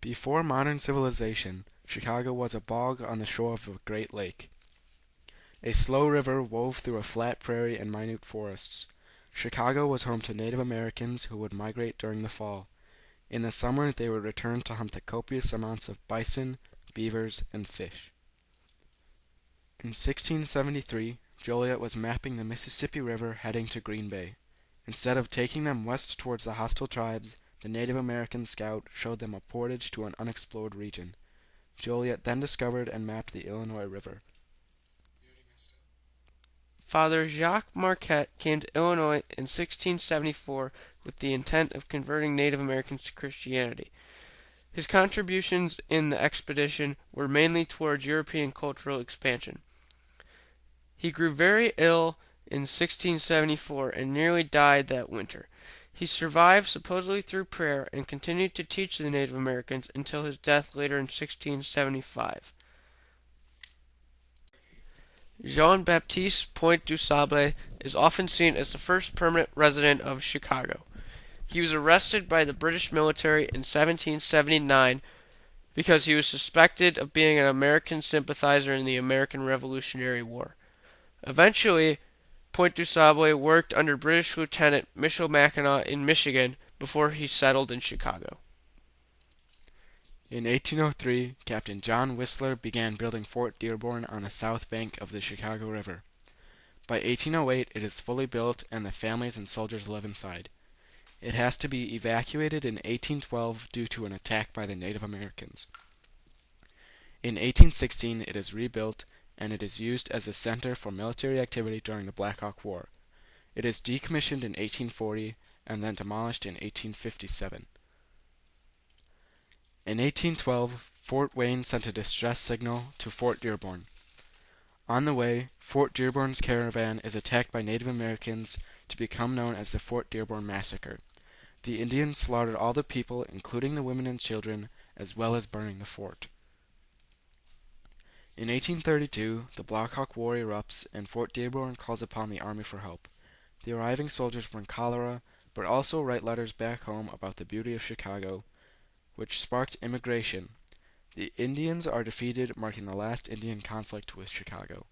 Before modern civilization, Chicago was a bog on the shore of a great lake. A slow river wove through a flat prairie and minute forests. Chicago was home to Native Americans who would migrate during the fall. In the summer, they would return to hunt the copious amounts of bison, beavers, and fish. In 1673, Joliet was mapping the Mississippi River heading to Green Bay. Instead of taking them west towards the hostile tribes, the Native American scout showed them a portage to an unexplored region. Joliet then discovered and mapped the Illinois River. Father Jacques Marquette came to Illinois in 1674 with the intent of converting Native Americans to Christianity. His contributions in the expedition were mainly towards European cultural expansion. He grew very ill in 1674 and nearly died that winter. He survived supposedly through prayer and continued to teach the Native Americans until his death later in 1675. Jean-Baptiste Point du Sable is often seen as the first permanent resident of Chicago. He was arrested by the British military in 1779 because he was suspected of being an American sympathizer in the American Revolutionary War. Eventually, Point du Sable worked under British Lieutenant Michilimackinac in Michigan before he settled in Chicago. In 1803, Captain John Whistler began building Fort Dearborn on the south bank of the Chicago River. By 1808, it is fully built and the families and soldiers live inside. It has to be evacuated in 1812 due to an attack by the Native Americans. In 1816, it is rebuilt and it is used as a center for military activity during the Black Hawk War. It is decommissioned in 1840 and then demolished in 1857. In 1812, Fort Wayne sent a distress signal to Fort Dearborn. On the way, Fort Dearborn's caravan is attacked by Native Americans to become known as the Fort Dearborn Massacre. The Indians slaughtered all the people, including the women and children, as well as burning the fort. In 1832, the Black Hawk War erupts and Fort Dearborn calls upon the army for help. The arriving soldiers bring cholera, but also write letters back home about the beauty of Chicago, which sparked immigration. The Indians are defeated, marking the last Indian conflict with Chicago.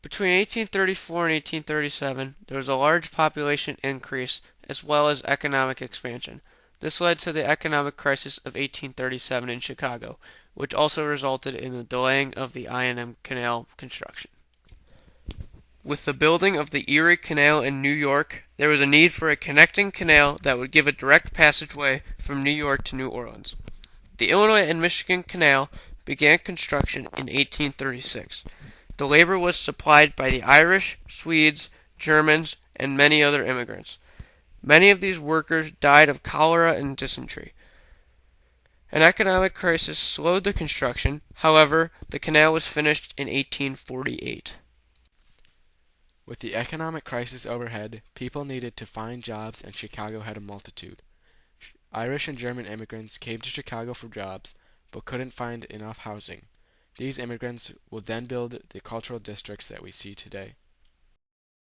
Between 1834 and 1837, there was a large population increase as well as economic expansion. This led to the economic crisis of 1837 in Chicago, which also resulted in the delaying of the I&M Canal construction. With the building of the Erie Canal in New York, there was a need for a connecting canal that would give a direct passageway from New York to New Orleans. The Illinois and Michigan Canal began construction in 1836. The labor was supplied by the Irish, Swedes, Germans, and many other immigrants. Many of these workers died of cholera and dysentery. An economic crisis slowed the construction. However, the canal was finished in 1848. With the economic crisis overhead, people needed to find jobs and Chicago had a multitude. Irish and German immigrants came to Chicago for jobs, but couldn't find enough housing. These immigrants would then build the cultural districts that we see today.